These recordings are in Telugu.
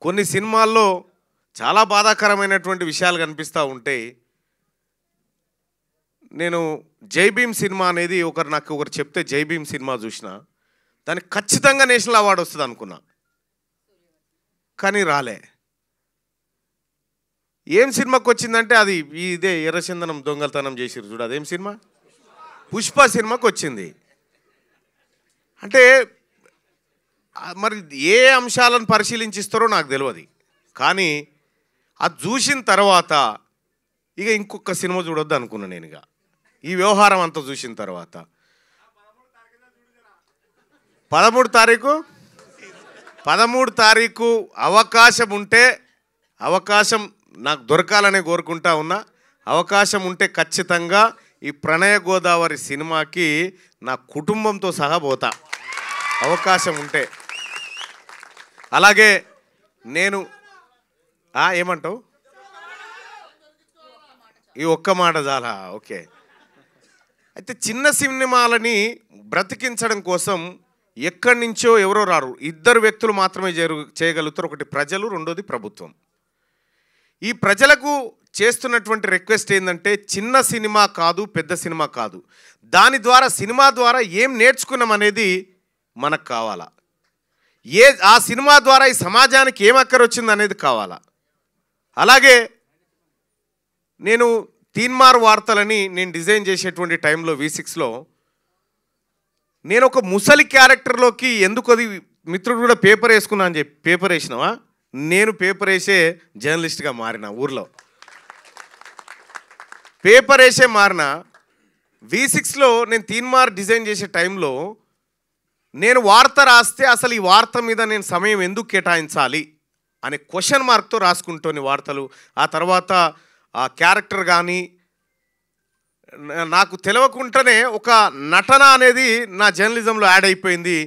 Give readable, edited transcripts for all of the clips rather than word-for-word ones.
కొన్ని సినిమాల్లో చాలా బాధాకరమైనటువంటి విషయాలు కనిపిస్తూ ఉంటాయి. నేను జై భీమ్ సినిమా అనేది నాకు ఒకరు చెప్తే జై భీమ్ సినిమా చూసిన దానికి ఖచ్చితంగా నేషనల్ అవార్డు వస్తుంది అనుకున్నా, కానీ రాలే. ఏం సినిమాకి వచ్చిందంటే అది ఇదే ఎర్రచందనం దొంగతనం చేసిరు చూడు, అదేం సినిమా, పుష్ప సినిమాకి వచ్చింది. అంటే మరి ఏ అంశాలను పరిశీలించిస్తారో నాకు తెలియదు, కానీ అది చూసిన తర్వాత ఇక ఇంకొక సినిమా చూడొద్దు అనుకున్నా నేను. ఇక ఈ వ్యవహారం అంతా చూసిన తర్వాత 13 తారీఖు అవకాశం ఉంటే, అవకాశం నాకు దొరకాలనే కోరుకుంటా ఉన్నా, అవకాశం ఉంటే ఖచ్చితంగా ఈ ప్రణయ గోదావరి సినిమాకి నా కుటుంబంతో సహా పోతా, అవకాశం ఉంటే. అలాగే నేను ఏమంటావు, ఈ ఒక్క మాట చాలా ఓకే. అయితే చిన్న సినిమాలని బ్రతికించడం కోసం ఎక్కడి నుంచో ఎవరో రారు, ఇద్దరు వ్యక్తులు మాత్రమే చేయగలుగుతారు. ఒకటి ప్రజలు, రెండోది ప్రభుత్వం. ఈ ప్రజలకు చేస్తున్నటువంటి రిక్వెస్ట్ ఏంటంటే చిన్న సినిమా కాదు, పెద్ద సినిమా కాదు, దాని ద్వారా సినిమా ద్వారా ఏం నేర్చుకున్నాం అనేది మనకు కావాలా, ఆ సినిమా ద్వారా ఈ సమాజానికి ఏం అక్కరొచ్చింది అనేది కావాలా. అలాగే నేను తీన్మార్ వార్తలని నేను డిజైన్ చేసేటువంటి టైంలో V6లో నేను ఒక ముసలి క్యారెక్టర్లోకి ఎందుకు, అది మిత్రుడు కూడా పేపర్ వేసుకున్నా అని చెప్పి పేపర్ వేసినావా, నేను పేపర్ వేసే జర్నలిస్ట్గా మారిన, ఊర్లో పేపర్ వేసే మారిన. V6లో నేను తీన్మార్ డిజైన్ చేసే టైంలో నేను వార్త రాస్తే అసలు ఈ వార్త మీద నేను సమయం ఎందుకు కేటాయించాలి అనే క్వశ్చన్ మార్క్తో రాసుకుంటోని వార్తలు. ఆ తర్వాత ఆ క్యారెక్టర్ కానీ నాకు తెలియకుండానే ఒక నటన అనేది నా జర్నలిజంలో యాడ్ అయిపోయింది.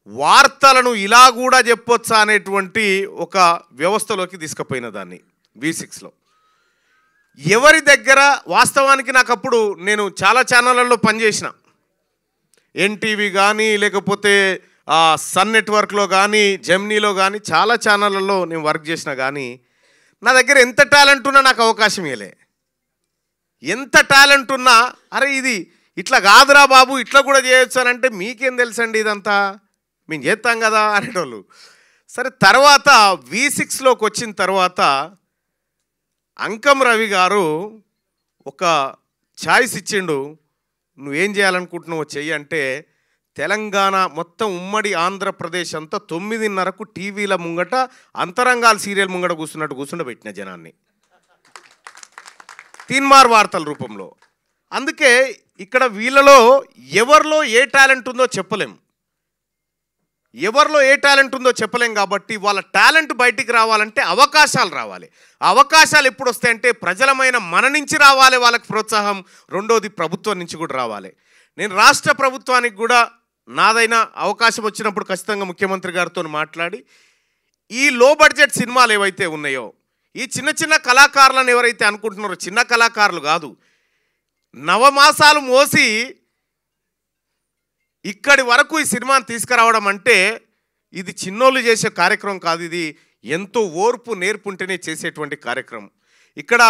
వార్తలను ఇలా కూడా చెప్పొచ్చా అనేటువంటి ఒక వ్యవస్థలోకి తీసుకుపోయిన దాన్ని V6లో. ఎవరి దగ్గర వాస్తవానికి నాకు అప్పుడు నేను చాలా ఛానళ్ళల్లో పనిచేసిన, ఎన్టీవీ కానీ లేకపోతే సన్ నెట్వర్క్లో కానీ జెమినీలో కానీ చాలా ఛానళ్ళల్లో నేను వర్క్ చేసిన, కానీ నా దగ్గర ఎంత టాలెంట్ ఉన్నా నాకు అవకాశం ఇవ్వలే. ఎంత టాలెంట్ ఉన్నా అరే ఇది ఇట్లా కాదురా బాబు, ఇట్లా కూడా చేయొచ్చు అని అంటే మీకేం తెలుసండి ఇదంతా, మేము చేస్తాం కదా అనేటోళ్ళు. సరే, తర్వాత V6లోకి వచ్చిన తర్వాత అంకం రవి గారు ఒక ఛాయిస్ ఇచ్చిండు, నువ్వేం చేయాలనుకుంటున్నావు చెయ్యి అంటే, తెలంగాణ మొత్తం ఉమ్మడి ఆంధ్రప్రదేశ్ అంతా 9:30కు టీవీల ముంగట అంతరంగాల సీరియల్ ముంగట కూర్చుండబెట్టిన జనాన్ని తీన్మార్ వార్తల రూపంలో. అందుకే ఇక్కడ వీళ్ళలో ఎవరిలో ఏ టాలెంట్ ఉందో చెప్పలేం, ఎవరిలో ఏ టాలెంట్ ఉందో చెప్పలేం. కాబట్టి వాళ్ళ టాలెంట్ బయటికి రావాలంటే అవకాశాలు రావాలి. ఆ అవకాశాలు ఎప్పుడు వస్తాయంటే ప్రజలమైన మన నుంచి రావాలి, వాళ్ళకి ప్రోత్సాహం. రెండోది ప్రభుత్వం నుంచి కూడా రావాలి. నేను రాష్ట్ర ప్రభుత్వానికి కూడా నాదైనా అవకాశం వచ్చినప్పుడు ఖచ్చితంగా ముఖ్యమంత్రి గారితో మాట్లాడి ఈ లో బడ్జెట్ సినిమాలు ఏవైతే ఉన్నాయో, ఈ చిన్న చిన్న కళాకారులను ఎవరైతే అనుకుంటున్నారో, చిన్న కళాకారులు కాదు, నవమాసాలు మోసి ఇక్కడి వరకు ఈ సినిమాని తీసుకురావడం అంటే ఇది చిన్నోళ్ళు చేసే కార్యక్రమం కాదు, ఇది ఎంతో ఓర్పు నేర్పుంటేనే చేసేటువంటి కార్యక్రమం. ఇక్కడ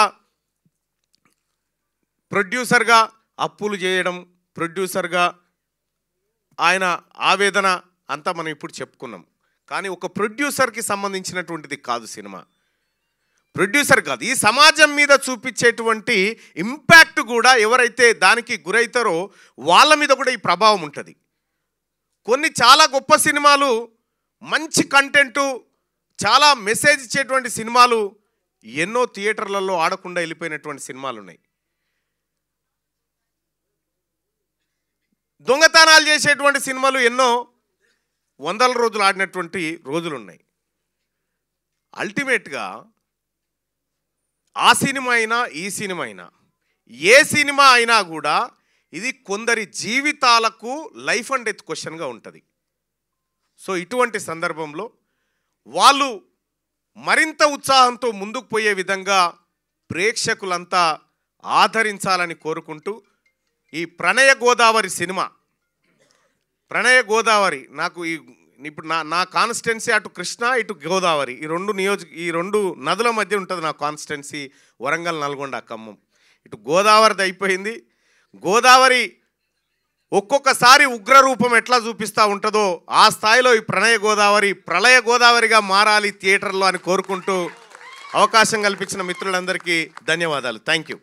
ప్రొడ్యూసర్గా అప్పులు చేయడం, ప్రొడ్యూసర్గా ఆయన ఆవేదన అంతా మనం ఇప్పుడు చెప్పుకున్నాం. కానీ ఒక ప్రొడ్యూసర్కి సంబంధించినటువంటిది కాదు సినిమా. ప్రొడ్యూసర్ కాదు, ఈ సమాజం మీద చూపించేటువంటి ఇంపాక్ట్ కూడా ఎవరైతే దానికి గురవుతారో వాళ్ళ మీద కూడా ఈ ప్రభావం ఉంటుంది. కొన్ని చాలా గొప్ప సినిమాలు, మంచి కంటెంటు, చాలా మెసేజ్ ఇచ్చేటువంటి సినిమాలు ఎన్నో థియేటర్లలో ఆడకుండా వెళ్ళిపోయినటువంటి సినిమాలు ఉన్నాయి. దొంగతనాలు చేసేటువంటి సినిమాలు ఎన్నో వందల రోజులు ఆడినటువంటి రోజులు ఉన్నాయి. అల్టిమేట్గా ఆ సినిమా అయినా ఈ సినిమా అయినా ఏ సినిమా అయినా కూడా ఇది కొందరి జీవితాలకు లైఫ్ అండ్ డెత్ క్వశ్చన్గా ఉంటుంది. సో ఇటువంటి సందర్భంలో వాళ్ళు మరింత ఉత్సాహంతో ముందుకు పోయే విధంగా ప్రేక్షకులంతా ఆదరించాలని కోరుకుంటూ ఈ ప్రణయ గోదావరి సినిమా, ప్రణయ గోదావరి నాకు ఇప్పుడు నా కాన్స్టిట్యున్సీ అటు కృష్ణ ఇటు గోదావరి ఈ రెండు నదుల మధ్య ఉంటుంది నా కాన్స్టిట్యున్సీ వరంగల్, నల్గొండ, ఖమ్మం. ఇటు గోదావరిది అయిపోయింది. గోదావరి ఒక్కొక్కసారి ఉగ్రరూపం ఎట్లా చూపిస్తూ ఉంటుందో ఆ స్థాయిలో ఈ ప్రణయ గోదావరి ప్రళయ గోదావరిగా మారాలి థియేటర్లో అని కోరుకుంటూ అవకాశం కల్పించిన మిత్రులందరికీ ధన్యవాదాలు. Thank you.